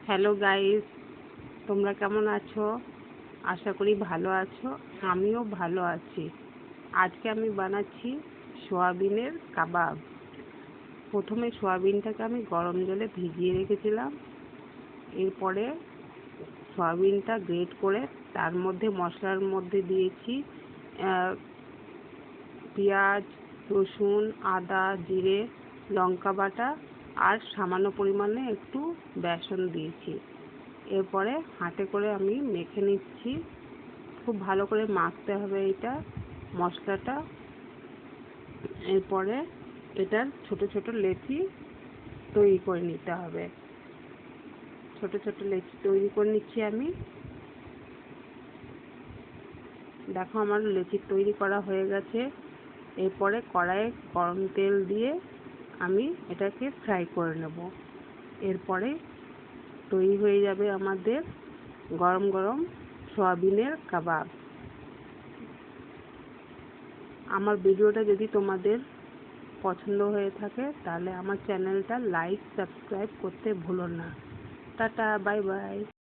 Hello guys, তোমরা কেমন আছো? আশা করি ভালো আছো। আমিও ভালো আছি। আজকে আমি বানাচ্ছি সোয়াবিনের কাবাব। প্রথমে সোয়াবিনটাকে আমি গরম জলে ভিজিয়ে রেখেছিলাম। এরপরে সোয়াবিনটা গ্রেট করে তার মধ্যে মশলার মধ্যে দিয়েছি পেঁয়াজ, রসুন, আদা, জিরে, লঙ্কা বাটা আর সামান্য পরিমাণে একটু বেসন দিয়েছি। এরপরে হাতে করে আমি মেখে নিচ্ছি। খুব ভালো করে মাখতে হবে এটা মশলাটা। এরপরে এটার ছোট ছোট লেচি তৈরি করে নিতে হবে। ছোট ছোট লেচি তৈরি করে নিচ্ছি আমি। দেখো আমার লেচি তৈরি করা হয়ে গেছে। এরপরে কড়াইয়ে গরম তেল দিয়ে আমি এটাকে ফ্রাই করে নেব। এরপরে তৈরি হয়ে যাবে আমাদের গরম গরম সয়াবিনের কাবাব। আমার ভিডিওটা যদি তোমাদের পছন্দ হয়ে থাকে তাহলে আমার চ্যানেলটা লাইক সাবস্ক্রাইব করতে ভুলো না। Tata, bye bye.